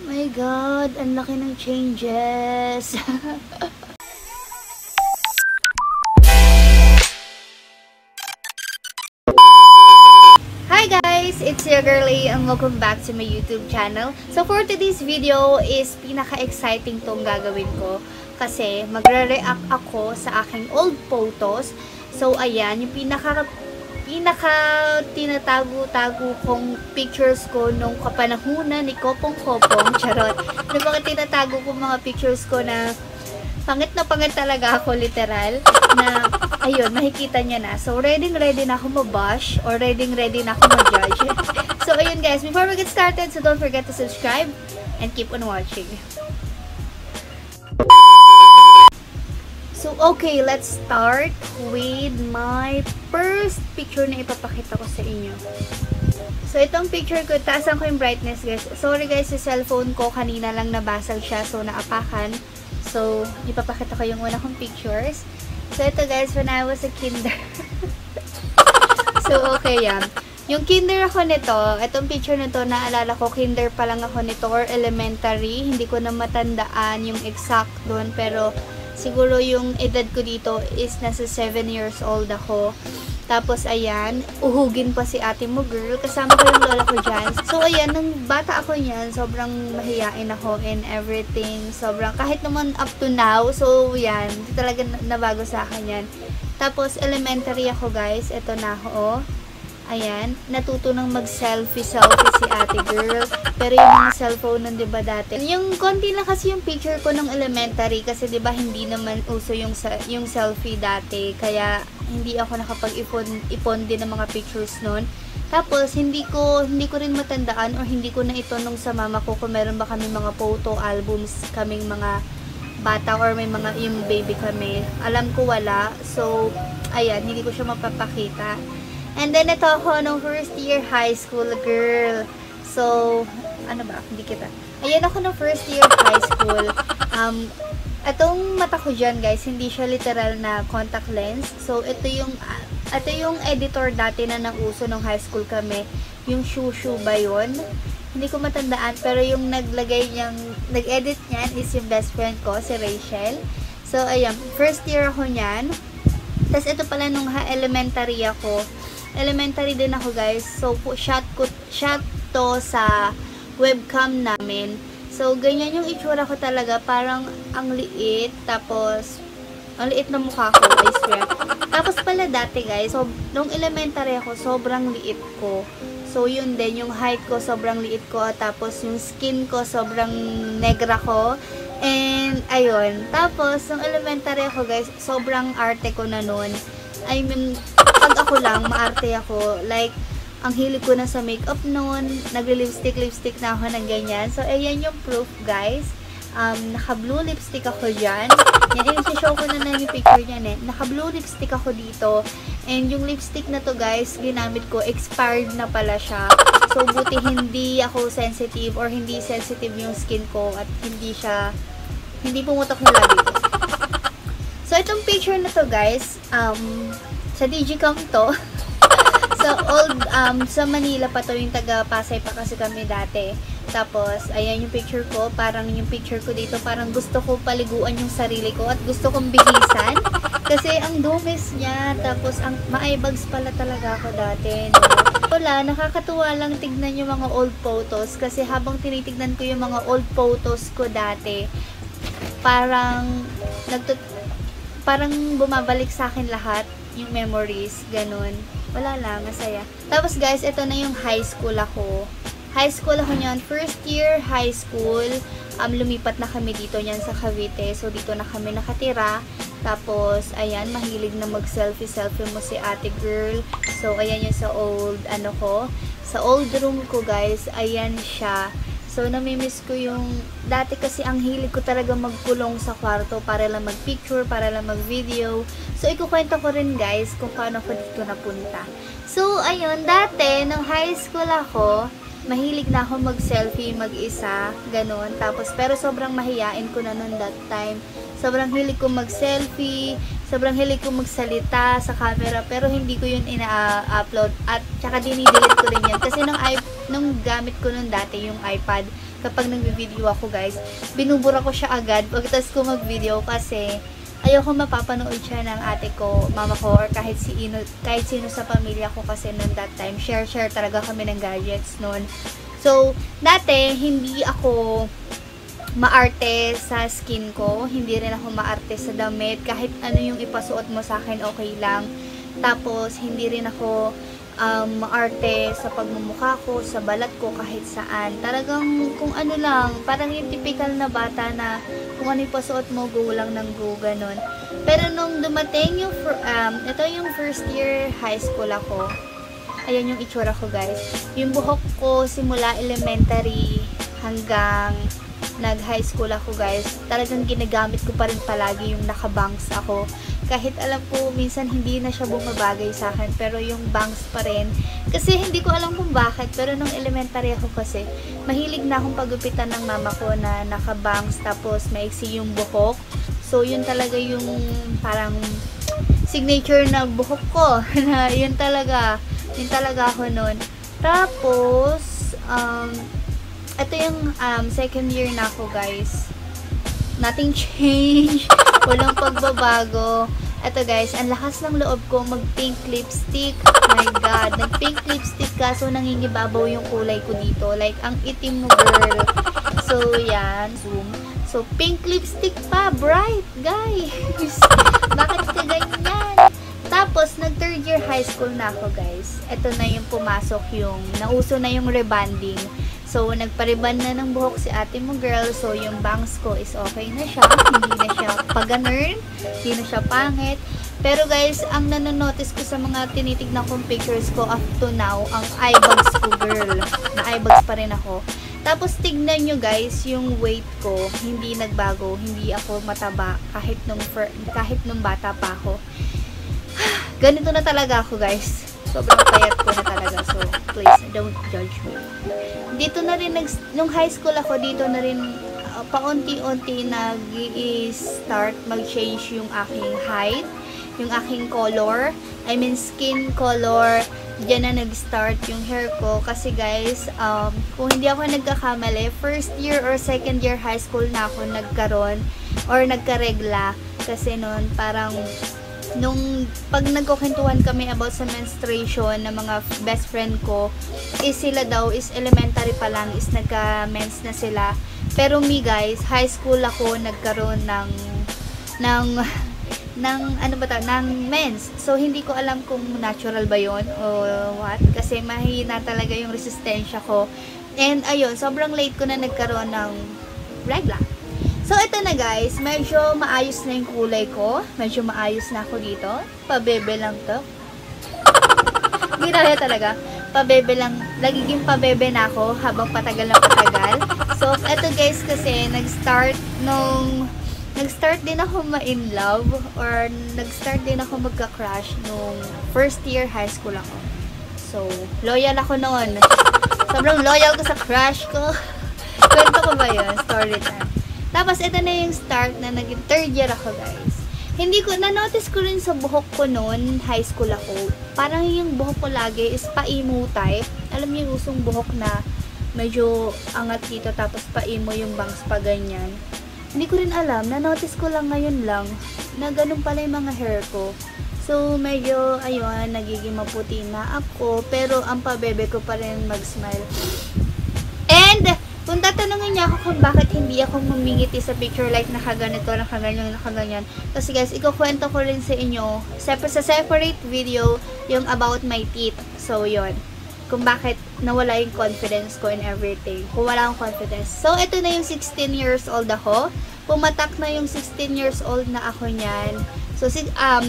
My God, ang laki ng changes. Hi guys, it's your girlie and welcome back to my YouTube channel. So for today's video is pinaka-exciting tong gagawin ko kasi magre-react ako sa aking old photos. So ayan, yung pinaka tinatago-tago kong pictures ko nung kapanahunan ni Kopong-Kopong, charot. Yung mga tinatago kong mga pictures ko na pangit talaga ako, literal, na ayun, makikita niya na. So ready na ako mabash or ready na ako ma-judge. So ayun guys, before we get started, so don't forget to subscribe and keep on watching. So, okay, let's start with my first picture na ipapakita ko sa inyo. So, itong picture ko, taasan ko yung brightness, guys. Sorry, guys, sa cellphone ko, kanina lang nabasag siya, so naapakan. So, ipapakita ko yung una kong pictures. So, ito, guys, when I was a kinder. So, okay, yan. Yung kinder ako nito, itong picture nito, naalala ko, kinder pa lang ako nito, or elementary. Hindi ko na matandaan yung exact doon, pero siguro yung edad ko dito is nasa 7 years old ako. Tapos ayan, uhugin pa si ate mo, girl. Kasama ko yung lola ko dyan. So ayan, nung bata ako niyan, sobrang mahiyain ako and everything. Sobrang, kahit naman up to now, so yan, talaga nabago sa akin yan. Tapos elementary ako, guys. Ito na ako, oh. Ayan, natuto nang mag-selfie si ate girl. Pero yung mga cellphone nun, diba dati? Yung konti lang kasi yung picture ko nung elementary kasi diba hindi naman uso yung selfie dati. Kaya hindi ako nakapag-ipon din ng mga pictures nun. Tapos hindi ko rin matandaan or hindi ko na itanong sa mama ko kung meron ba kami mga photo albums kaming mga bata or may mga yung baby kami. Alam ko wala. So, ayan, hindi ko siya mapapakita. And then, ito ako nung first year high school, girl. So, ano ba? Hindi kita. Ayan ako nung first year high school. Itong mata ko dyan, guys, hindi siya literal na contact lens. So, ito yung editor dati na nauso nung high school kami. Yung Shushu ba yun? Hindi ko matandaan. Pero yung nag-edit niyan is yung best friend ko, si Rachel. So, ayan. First year ako niyan. Tapos, ito pala nung elementary ako. Elementary din ako, guys. So, shot to sa webcam namin. So, ganyan yung itsura ko talaga. Parang ang liit. Tapos, ang liit na mukha ko, I swear. Tapos pala dati, guys, so, nung elementary ako, sobrang liit ko. So, yun din. Yung height ko, sobrang liit ko. Tapos, yung skin ko, sobrang negra ko. And, ayun. Tapos, nung elementary ako, guys, sobrang arte ko na nun. I mean, pag ako lang, maarte ako. Like, ang hilig ko na sa makeup noon. Nagli-lipstick na ako ng ganyan. So, ayan yung proof, guys. Naka-blue lipstick ako dyan. Yan, i-show ko na yung picture niyan eh. Naka-blue lipstick ako dito. And yung lipstick na to, guys, ginamit ko, expired na pala siya. So, buti hindi ako sensitive or hindi sensitive yung skin ko at hindi pumutok yung labi ko. So, itong picture na to, guys, sa Digicom to. Sa Manila pa to, yung taga Pasay pa kasi kami dati. Tapos, ayan yung picture ko. Parang yung picture ko dito, parang gusto ko paliguan yung sarili ko at gusto kong bihisan. Kasi ang dumis niya. Tapos, ma-eyebags pala talaga ako dati. No? Wala, nakakatuwa lang tignan yung mga old photos. Kasi habang tinitignan ko yung mga old photos ko dati, parang bumabalik sa akin lahat yung memories, ganun. Wala lang, masaya. Tapos guys, ito na yung high school ako. High school ako niyan, first year high school. Lumipat na kami dito niyan sa Cavite. So, dito na kami nakatira. Tapos, ayan, mahilig na mag-selfie mo si ate girl. So, ayan yung sa sa old room ko, guys. Ayan siya. So, namimiss ko yung, dati kasi ang hilig ko talaga magkulong sa kwarto para lang mag-picture, para lang mag-video. So, ikukwento ko rin, guys, kung paano ko dito napunta. So, ayun, dati, nung high school ako, mahilig na ako mag-selfie, mag-isa, ganun. Tapos, pero sobrang mahiyain ko na nun that time. Sobrang hilig ko mag-selfie, sobrang hilig ko magsalita sa camera, pero hindi ko yun ina-upload. At, tsaka dinidelete ko rin yun. Kasi nung gamit ko nun dati, yung iPad, kapag nag-video ako guys, binubura ko siya agad pagkatapos ko mag-video kasi ayoko mapapanood siya ng ate ko, mama ko, or kahit sino sa pamilya ko kasi noon that time, share talaga kami ng gadgets noon. So, dati, hindi ako maarte sa skin ko, hindi rin ako maarte sa damit, kahit ano yung ipasuot mo sa akin, okay lang. Tapos, hindi rin ako maarte sa pagmumukha ko, sa balat ko, kahit saan. Talagang kung ano lang, parang yung typical na bata na kung ano yung pasuot mo, go lang ng go, ganun. Pero nung dumating yung, ito yung first year high school ako, ayan yung itsura ko guys. Yung buhok ko simula elementary hanggang nag-high school ako guys, talagang ginagamit ko pa rin palagi yung nakabangs ako. Kahit alam ko, minsan hindi na siya bumabagay sa akin, pero yung bangs pa rin. Kasi hindi ko alam kung bakit, pero nung elementary ako kasi, mahilig na akong pagupitan ng mama ko na nakabangs, tapos maiksi yung buhok. So, yun talaga yung parang signature na buhok ko. Na yun talaga ako nun. Tapos, ito yung second year na ako guys. Nothing change. Walang pagbabago. Ito guys, ang lakas ng loob ko mag-pink lipstick. My God. Nag-pink lipstick kaso nangingibabaw yung kulay ko dito. Like, ang itim mo girl. So, yan. Zoom. So, pink lipstick pa. Bright, guys. Bakit ka ganyan? Tapos, nag-third year high school na ako guys. Ito na yung pumasok yung, nauso na yung rebonding. So, nagpariban na ng buhok si ate mo girl. So, yung bangs ko is okay na siya. Hindi na siya pag-ganern. Hindi na siya pangit. Pero guys, ang nanonotice ko sa mga tinitignan kong pictures ko up to now, ang eye bags ko girl. Na eye bags pa rin ako. Tapos, tignan nyo guys, yung weight ko, hindi nagbago. Hindi ako mataba kahit nung bata pa ako. Ganito na talaga ako guys. Sobrang payat ko na talaga. So, please, don't judge me. Dito na rin, nung high school ako, dito na rin paunti-unti nag-i-start mag-change yung aking height, yung aking color, I mean skin color. Diyan na nag-start yung hair ko. Kasi guys, kung hindi ako nagkakamali, first year or second year high school na ako nagkaroon or nagkaregla. Kasi noon, parang nung pag nagkukwentuhan kami about sa menstruation ng mga best friend ko, sila daw is elementary pa lang is nagka-mens na sila. Pero me guys, high school ako nagkaroon ng mens. So hindi ko alam kung natural ba yon o what, kasi mahina talaga yung resistensya ko. And ayun, sobrang late ko na nagkaroon ng regla. So, ito na guys, medyo maayos na yung kulay ko. Medyo maayos na ako dito. Pabebe lang to. Ginaya talaga. Pabebe lang. Lagiging pabebe na ako habang patagal na patagal. So, ito guys kasi nag-start din ako ma-in love or nag-start din ako magka-crush nung first year high school ako. So, loyal ako noon. Sobrang loyal ko sa crush ko. Kwento ko ba yun? Story time. Tapos, ito na yung start na naging third year ako, guys. Na-notice ko rin sa buhok ko noon, high school ako. Parang yung buhok ko lagi is pa-emo type. Alam niyo yung usong buhok na medyo angat dito, tapos pa-emo yung bangs pa ganyan. Hindi ko rin alam. Na-notice ko lang ngayon lang na ganun pala yung mga hair ko. So, medyo, ayun, nagiging maputi na ako. Pero, ang pabebe ko pa rin mag-smile. And, kung tatanungin niya ako kung bakit hindi ako mamingiti sa picture like nakaganito, nakaganyan. Kasi guys, ikukwento ko rin sa inyo sa separate video yung about my teeth. So, yun. Kung bakit nawala yung confidence ko and everything. Kung wala akong confidence. So, ito na yung 16 years old ako. Pumatak na yung 16 years old na ako niyan. So,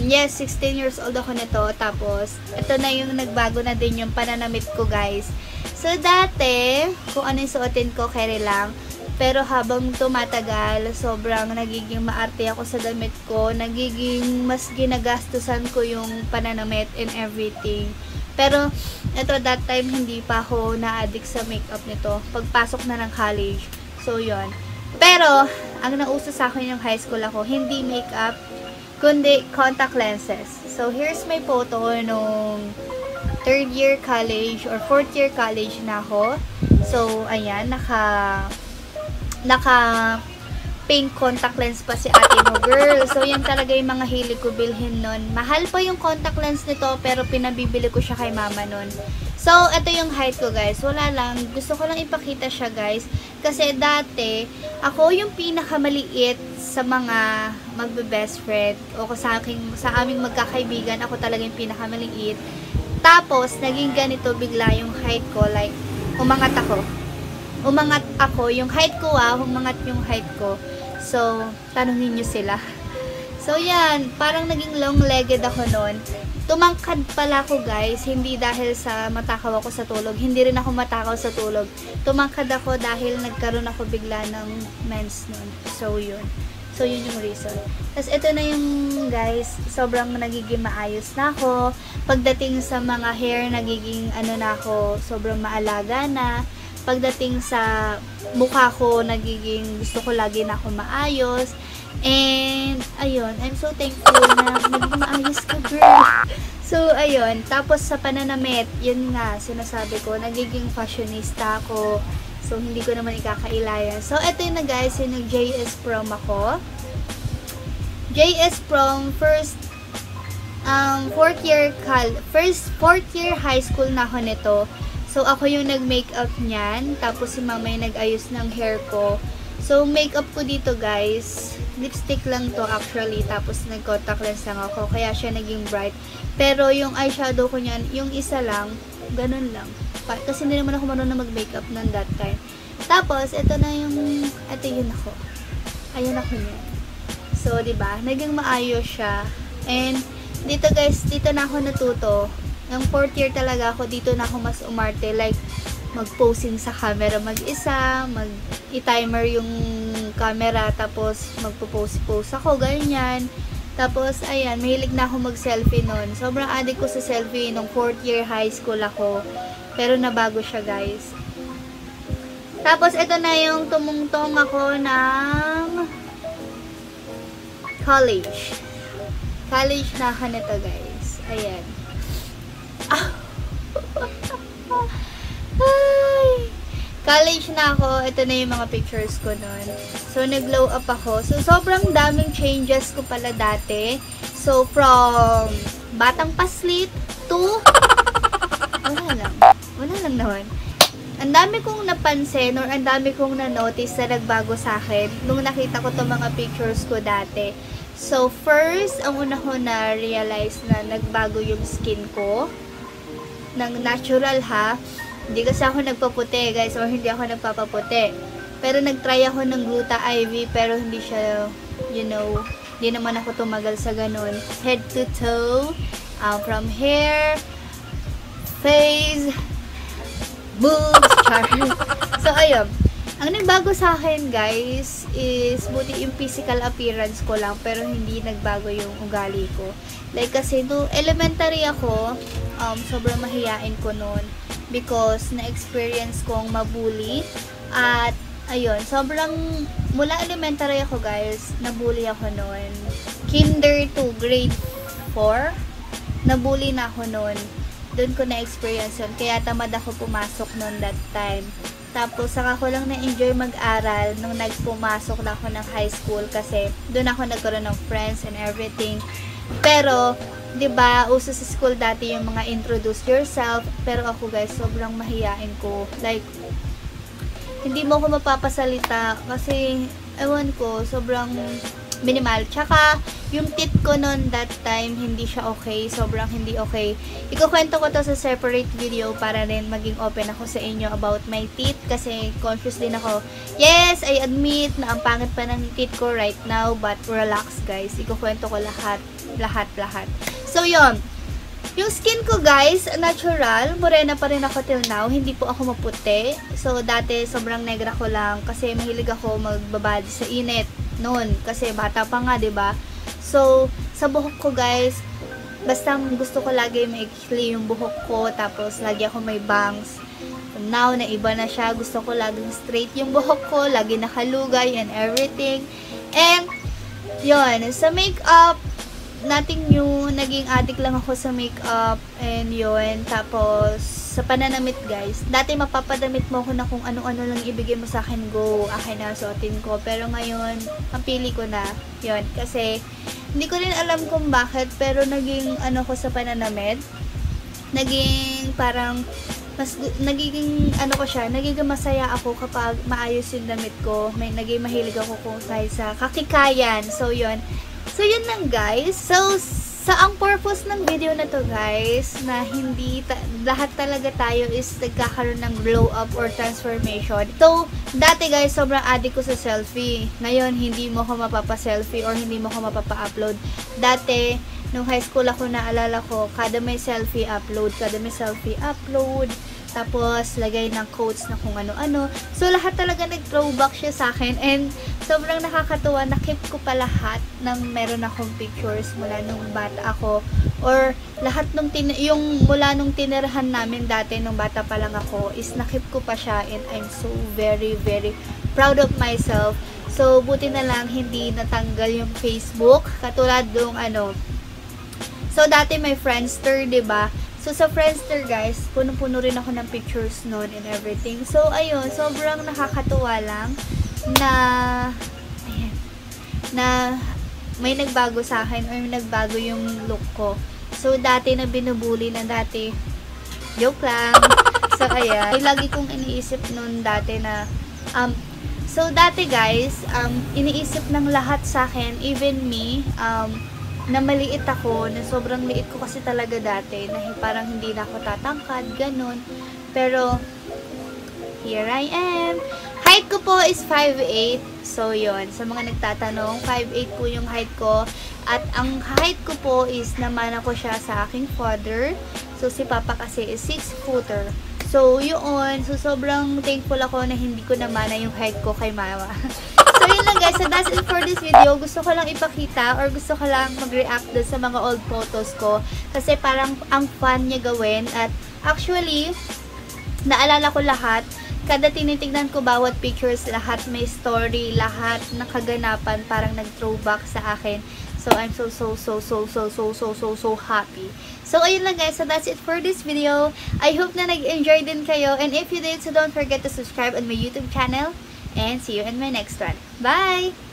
yes, 16 years old ako nito. Tapos, ito na yung nagbago na din yung pananamit ko, guys. So, dati, kung ano yung suotin ko, carry lang. Pero habang tumatagal, sobrang nagiging maarte ako sa damit ko. Nagiging mas ginagastusan ko yung pananamit and everything. Pero, ito, that time, hindi pa ako na-addict sa makeup nito. Pagpasok na ng college. So, yon. Pero, ang nauso sa akin yung high school ako, hindi makeup, kundi contact lenses. So, here's my photo nung third year college or fourth year college na ako. So, ayan, naka pink contact lens pa si ate mo, girl. So, yan talaga yung mga hilig ko bilhin nun. Mahal pa yung contact lens nito, pero pinabibili ko siya kay mama nun. So, ito yung height ko, guys. Wala lang. Gusto ko lang ipakita siya, guys. Kasi dati, ako yung pinakamaliit sa mga magbe-best friend. O sa aming magkakaibigan, ako talaga yung pinakamaliit. Tapos, naging ganito bigla yung height ko. Like, umangat ako. Yung height ko, umangat yung height ko. So, tanungin nyo sila. So, yan. Parang naging long-legged ako noon. Tumangkad pala ako, guys. Hindi dahil sa matakaw ako sa tulog. Hindi rin ako matakaw sa tulog. Tumangkad ako dahil nagkaroon ako bigla ng mens noon. So, yun. So, yun yung reason. Tapos, ito na yung, guys, sobrang nagiging maayos na ako. Pagdating sa mga hair, nagiging, na ako, sobrang maalaga na. Pagdating sa mukha ko, nagiging gusto ko lagi na ako maayos. And, ayun, I'm so thankful na naging maayos ka, girl. So, ayun. Tapos, sa pananamit, yun nga, sinasabi ko, nagiging fashionista ako. So, hindi ko naman ikakailayan. So, eto yun na, guys, yung nag-JS prom ako. JS prom, fourth year high school na ako nito. So, ako yung nag-makeup niyan. Tapos, si mama yung nag-ayos ng hair ko. So, makeup ko dito, guys. Lipstick lang to actually. Tapos, nag-contact lens lang ako. Kaya siya naging bright. Pero, yung eyeshadow ko niyan, yung isa lang, ganun lang. Kasi hindi naman ako marunong mag-makeup ng that time. Tapos, ito yun ako. Ayan ako niyan. So, diba? Naging maayos siya. And, dito, guys, dito na ako natuto. Yung 4th year talaga ako, dito na ako mas umarte. Like, mag-posing sa camera mag-isa, i-timer yung camera, tapos magpo-pose ako, ganyan. Tapos, ayan, mahilig na ako mag-selfie nun. Sobrang addict ko sa selfie nung 4th year high school ako. Pero nabago siya, guys. Tapos, ito na yung tumungtong ako ng college. College na ako nito, guys. Ayan. Ay, college na ako. Ito na yung mga pictures ko nun. So, nag-glow up ako. So, sobrang daming changes ko pala dati. So, from batang paslit to wala lang naman. Ang dami kong napansin or ang dami kong na-notice na nagbago sa akin nung nakita ko itong mga pictures ko dati. So, first, ang una ko na-realize na nagbago yung skin ko. Ng natural, ha. Hindi kasi ako nagpaputi, guys, or hindi ako nagpapaputi. Pero nagtry ako ng Gluta IV, pero hindi siya, hindi naman ako tumagal sa ganun. Head to toe, from hair, face, boobs, charm. So, ayun. Ang nagbago sa akin, guys, is buti yung physical appearance ko lang, pero hindi nagbago yung ugali ko. Like, kasi no elementary ako, sobrang mahiyain ko noon because na-experience kong mabully. At, ayun, mula elementary ako, guys, nabully ako noon. Kinder to grade 4, nabully na ako noon. Doon ko na-experience yun. Kaya tamad ako pumasok noon that time. Tapos, saka ko lang na-enjoy mag-aral nung nagpumasok na ako ng high school kasi doon ako nagkaroon ng friends and everything. Pero, 'di ba, uso sa school dati yung mga introduce yourself, pero ako, guys, sobrang mahiyain ko. Like, hindi mo ako mapapasalita kasi ewan ko, sobrang minimal. Tsaka, yung teeth ko noon that time, hindi siya okay. Sobrang hindi okay. Ikukwento ko to sa separate video para rin maging open ako sa inyo about my teeth kasi conscious din ako. Yes, I admit na ang pangit pa ng teeth ko right now, but relax, guys. Ikukwento ko lahat. So, yun. Yung skin ko, guys, natural. Morena pa rin ako till now. Hindi po ako maputi. So, dati sobrang negra ko lang kasi mahilig ako magbabad sa init noon. Kasi bata pa nga, 'di ba? So, sa buhok ko, guys, basta gusto ko lagi maikli yung buhok ko. Tapos, lagi ako may bangs. Now, na iba na siya. Gusto ko laging straight yung buhok ko. Lagi nakalugay and everything. And, yun. Sa makeup, nothing new. Naging addict lang ako sa makeup. And yun. Tapos, sa pananamit guys, dati mapapadamit mo ako na kung ano-ano lang ibigay mo sa akin, go, akin na suotin ko. Pero ngayon, ang pili ko na, yun. Kasi, hindi ko rin alam kung bakit, pero naging ano ko sa pananamit, naging parang, nagiging ano ko siya, nagiging masaya ako kapag maayos yung damit ko. Naging mahilig ako kung kahit sa kakikayan. So, yun. So, yun lang guys. So, ang purpose ng video na to guys, na hindi lahat talaga tayo is nagkakaroon ng glow up or transformation. So, dati guys, sobrang addict ko sa selfie. Ngayon, hindi mo ko mapapa-selfie or hindi mo ko mapapa-upload. Dati, nung high school ako, naalala ko, kada may selfie upload. Tapos, lagay ng quotes na kung ano-ano. So, lahat talaga nag-throwback siya sa akin. And, sobrang nakakatuwa. Nakip ko pa lahat ng meron akong pictures mula nung bata ako. Or, lahat nung yung mula nung tinirahan namin dati nung bata pa lang ako is nakip ko pa siya. And, I'm so very, very proud of myself. So, buti na lang hindi natanggal yung Facebook. Katulad nung So, dati may Friendster, diba? So, sa Friendster, guys, puno-puno rin ako ng pictures noon and everything. So, ayun, sobrang nakakatuwa lang na, ayan, na may nagbago sa akin or may nagbago yung look ko. So, dati na binubuli na dati, joke lang. So, ayan, lagi kong iniisip noon dati na, so, dati, guys, iniisip ng lahat sa akin, even me, na maliit ako, na sobrang liit ko kasi talaga dati, na parang hindi na ako tatangkad, ganun. Pero, here I am. Height ko po is 5'8". So, yon. Sa mga nagtatanong, 5'8 po yung height ko. At ang height ko po is namana ko siya sa aking father. So, si Papa kasi is 6'footer". So, yun. So, sobrang thankful ako na hindi ko namana yung height ko kay Mama. So, yun lang guys. So, that's it for this video. Gusto ko lang ipakita or gusto ko lang mag-react dun sa mga old photos ko. Kasi parang ang fun niya gawin. At actually, naalala ko lahat. Kada tinitignan ko bawat pictures, lahat may story, lahat nakaganapan, parang nag-throwback sa akin. So, I'm so happy. So, ayun lang guys. So, that's it for this video. I hope na nag-enjoy din kayo. And if you did, so don't forget to subscribe on my YouTube channel. And see you in my next one. Bye!